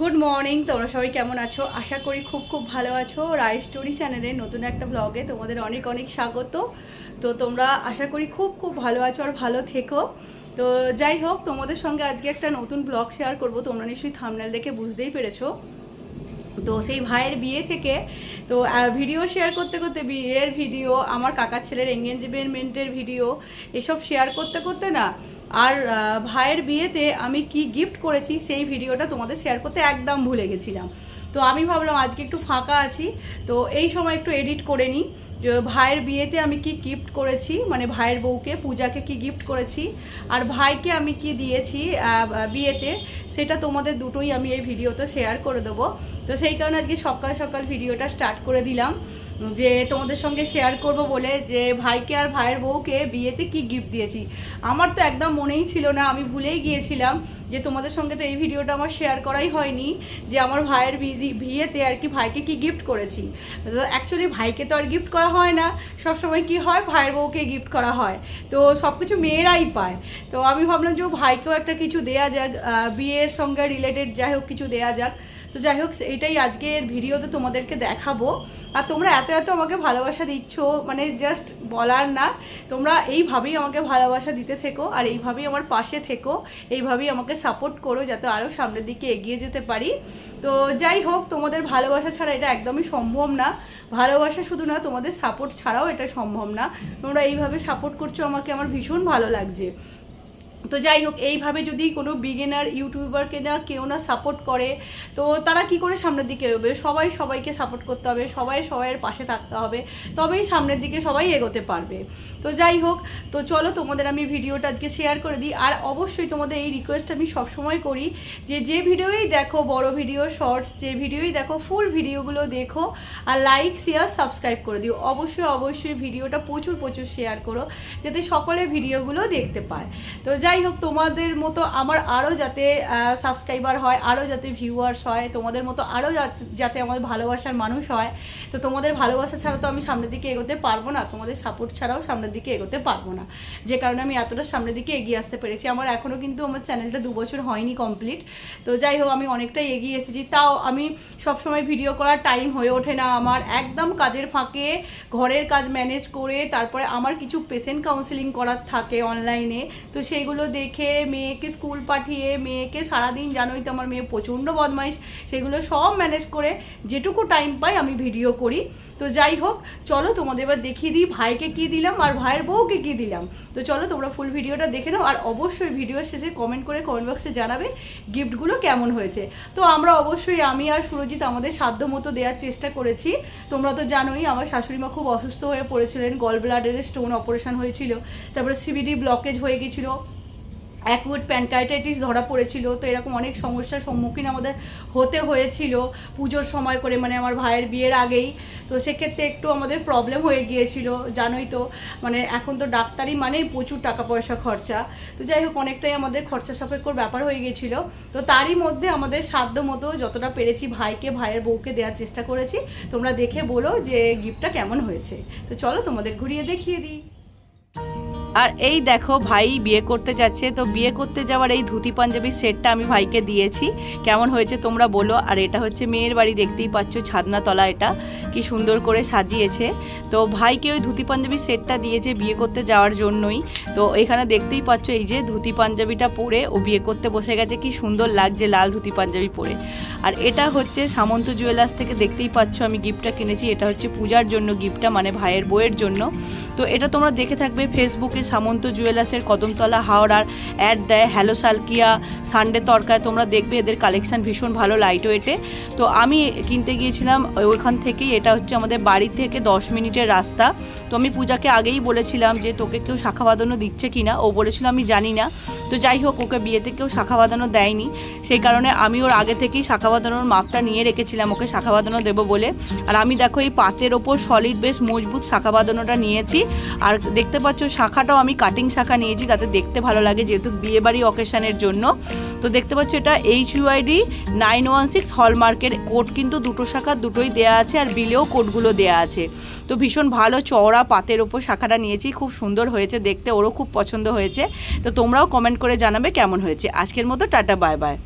Good morning, তোমরা সবাই কেমন আছো? আশা করি খুব খুব ভালো আছো। রায় স্টোরি চ্যানেলের নতুন একটা ব্লগে তোমাদের অনেক অনেক স্বাগত। তো তোমরা আশা করি খুব খুব ভালো আছো আর ভালো থেকো। তো যাই হোক, তোমাদের সঙ্গে আজকে একটা নতুন ব্লগ শেয়ার করব। তোমরা নিশ্চয়ই থাম্বনেল দেখে বুঝতেই পেরেছো। তো সেই ভাইয়ের বিয়ে থেকে তো ভিডিও শেয়ার করতে করতে, বিয়ের ভিডিও, আমার কাকার ছেলের এঙ্গেজমেন্টের ভিডিও, এসব শেয়ার করতে করতে না আর ভাইয়ের বিয়েতে আমি কি গিফট করেছি সেই ভিডিওটা তোমাদের শেয়ার করতে একদম ভুলে গেছিলাম। তো আমি ভাবলাম আজকে একটু ফাঁকা আছি, তো এই সময় একটু এডিট করে নিই যে ভাইয়ের বিয়েতে আমি কি গিফট করেছি, মানে ভাইয়ের বউকে পূজাকে কি গিফট করেছি আর ভাইকে আমি কি দিয়েছি বিয়েতে, সেটা তোমাদের দুটোই আমি এই ভিডিওতে শেয়ার করে দেবো। তো সেই কারণে আজকে সকাল সকাল ভিডিওটা স্টার্ট করে দিলাম যে তোমাদের সঙ্গে শেয়ার করব বলে, যে ভাইকে আর ভাইয়ের বউকে বিয়েতে কি গিফট দিয়েছি। আমার তো একদম মনেই ছিল না, আমি ভুলেই গিয়েছিলাম যে তোমাদের সঙ্গে তো এই ভিডিওটা আমার শেয়ার করাই হয়নি যে আমার ভাইয়ের বিয়েতে আর কি ভাইকে কি গিফট করেছি। তো অ্যাকচুয়ালি ভাইকে তো আর গিফট করা হয় না, সবসময় কি হয় ভাইয়ের বউকে গিফট করা হয়, তো সব কিছু মেয়েরাই পায়। তো আমি ভাবলাম যে ভাইকেও একটা কিছু দেয়া যাক, বিয়ের সঙ্গে রিলেটেড যাই হোক কিছু দেয়া যাক। তো যাই হোক, এটাই আজকের ভিডিওতে তোমাদেরকে দেখাবো। আর তোমরা এত এত আমাকে ভালোবাসা দিচ্ছ, মানে জাস্ট বলার না। তোমরা এইভাবেই আমাকে ভালোবাসা দিতে থেকো আর এইভাবেই আমার পাশে থেকো, এইভাবেই আমাকে সাপোর্ট করো যাতে আরও সামনের দিকে এগিয়ে যেতে পারি। তো যাই হোক, তোমাদের ভালোবাসা ছাড়া এটা একদমই সম্ভব না। ভালোবাসা শুধু না, তোমাদের সাপোর্ট ছাড়াও এটা সম্ভব না। তোমরা এইভাবে সাপোর্ট করছো আমাকে, আমার ভীষণ ভালো লাগছে। তো যাই হোক, এইভাবে যদি কোনো বিগিনার ইউটিউবারকে না কেউ না সাপোর্ট করে, তো তারা কি করে সামনের দিকে এগোবে? সবাই সবাইকে সাপোর্ট করতে হবে, সবাই সবাইয়ের পাশে থাকতে হবে, তবেই সামনের দিকে সবাই এগোতে পারবে। তো যাই হোক, তো চলো তোমাদের আমি ভিডিওটা আজকে শেয়ার করে দিই। আর অবশ্যই তোমাদের এই রিকোয়েস্ট আমি সবসময় করি যে যে ভিডিওই দেখো, বড় ভিডিও, শর্টস, যে ভিডিওই দেখো, ফুল ভিডিওগুলো দেখো আর লাইক, শেয়ার, সাবস্ক্রাইব করে দিও। অবশ্যই অবশ্যই ভিডিওটা প্রচুর প্রচুর শেয়ার করো যাতে সকলে ভিডিওগুলো দেখতে পায়। তো যাই হোক, তোমাদের মতো আমার আরও যাতে সাবস্ক্রাইবার হয়, আরও যাতে ভিউয়ার্স হয়, তোমাদের মতো আরও যাতে আমার ভালোবাসার মানুষ হয়। তো তোমাদের ভালোবাসা ছাড়া তো আমি সামনের দিকে এগোতে পারবো না, তোমাদের সাপোর্ট ছাড়াও সামনের দিকে এগোতে পারবো না, যে কারণে আমি এতটা সামনের দিকে এগিয়ে আসতে পেরেছি। আমার এখনও কিন্তু আমার চ্যানেলটা 2 বছর হয়নি কমপ্লিট। তো যাই হোক, আমি অনেকটাই এগিয়ে এসেছি। তাও আমি সবসময় ভিডিও করার টাইম হয়ে ওঠে না আমার, একদম কাজের ফাঁকে ঘরের কাজ ম্যানেজ করে তারপরে আমার কিছু পেশেন্ট কাউন্সেলিং করার থাকে অনলাইনে, তো সেইগুলো দেখে মেয়েকে স্কুল পাঠিয়ে, মেয়েকে সারাদিন, জানোই তো আমার মেয়ে প্রচণ্ড বদমাইশ, সেগুলো সব ম্যানেজ করে যেটুকু টাইম পাই আমি ভিডিও করি। তো যাই হোক, চলো তোমাদের এবার দেখিয়ে দিই ভাইকে কী দিলাম আর ভাইয়ের বউকে কী দিলাম। তো চলো তোমরা ফুল ভিডিওটা দেখে নাও আর অবশ্যই ভিডিওর শেষে কমেন্ট করে কমেন্ট বক্সে জানাবে গিফটগুলো কেমন হয়েছে। তো আমরা অবশ্যই, আমি আর সুরজিৎ আমাদের সাধ্য মতো দেওয়ার চেষ্টা করেছি। তোমরা তো জানোই আমার শাশুড়িমা খুব অসুস্থ হয়ে পড়েছিলেন, গল ব্লাডারের স্টোন অপারেশন হয়েছিল, তারপরে সিবিডি ব্লকেজ হয়ে গেছিলো, অ্যাকুট প্যানকার্টাইটিস ধরা পড়েছিল। তো এরকম অনেক সমস্যার সম্মুখীন আমাদের হতে হয়েছিল পুজোর সময় করে, মানে আমার ভাইয়ের বিয়ের আগেই। তো সেক্ষেত্রে একটু আমাদের প্রবলেম হয়ে গিয়েছিল, জানোই তো, মানে এখন তো ডাক্তারি মানেই প্রচুর টাকা পয়সা খরচা। তো যাই হোক, অনেকটাই আমাদের খরচা সাপেক্ষর ব্যাপার হয়ে গিয়েছিল। তো তারই মধ্যে আমাদের সাধ্য মতো যতটা পেরেছি ভাইকে, ভাইয়ের বউকে দেওয়ার চেষ্টা করেছি। তোমরা দেখে বলো যে গিফটটা কেমন হয়েছে। তো চলো তোমাদের ঘুরিয়ে দেখিয়ে দিই। আর এই দেখো, ভাই বিয়ে করতে যাচ্ছে, তো বিয়ে করতে যাওয়ার এই ধুতি পাঞ্জাবির সেটটা আমি ভাইকে দিয়েছি। কেমন হয়েছে তোমরা বলো। আর এটা হচ্ছে মেয়ের বাড়ি, দেখতেই পাচ্ছ ছাদনাতলা, এটা কি সুন্দর করে সাজিয়েছে। তো ভাইকে ওই ধুতি পাঞ্জাবির সেটটা দিয়েছে বিয়ে করতে যাওয়ার জন্যই। তো এখানে দেখতেই পাচ্ছ এই যে ধুতি পাঞ্জাবিটা পরে ও বিয়ে করতে বসে গেছে, কি সুন্দর লাগছে লাল ধুতি পাঞ্জাবি পরে। আর এটা হচ্ছে সামন্ত জুয়েলার্স থেকে, দেখতেই পাচ্ছ আমি গিফটটা কিনেছি। এটা হচ্ছে পূজার জন্য গিফটটা, মানে ভাইয়ের বউয়ের জন্য। তো এটা তোমরা দেখে থাকবে ফেসবুকে, সামন্ত জুয়েলার্সের কদমতলা হাওড়ার অ্যাড দেয়, হ্যালো সালকিয়া, সানডে তরকায়, তোমরা দেখবে এদের কালেকশান ভীষণ ভালো লাইট ওয়েটে। তো আমি কিনতে গিয়েছিলাম ওইখান থেকেই। এটা হচ্ছে আমাদের বাড়ি থেকে 10 মিনিটের রাস্তা। তো আমি পূজাকে আগেই বলেছিলাম যে তোকে কেউ শাখা বাঁধানো দিচ্ছে কি না, ও বলেছিল আমি জানি না। তো যাই হোক, ওকে বিয়েতে কেউ শাখা বাঁধানো দেয়নি, সেই কারণে আমি ওর আগে থেকেই শাখা বাঁধানোর মাপটা নিয়ে রেখেছিলাম ওকে শাখা বাঁধানো দেবো বলে। আর আমি দেখো এই পাতের ওপর সলিড বেশ মজবুত শাখা বাঁধানোটা নিয়েছি। আর দেখতে পাচ্ছ শাখাটাও আমি কাটিং শাখা নিয়েছি, তাতে দেখতে ভালো লাগে, যেহেতু বিয়েবাড়ি অকেশনের জন্য। তো দেখতে পাচ্ছ এটা HUID 916 হলমার্কের কোড, কিন্তু দুটো শাখা দুটোই দেয়া আছে আর বিলেও কোডগুলো দেয়া আছে। তো ভীষণ ভালো চওড়া পাতের ওপর শাখাটা নিয়েছি, খুব সুন্দর হয়েছে দেখতে, ওরও খুব পছন্দ হয়েছে। তো তোমরাও কমেন্ট করে জানাবে কেমন হয়েছে। আজকের মতো টাটা, বাই বাই।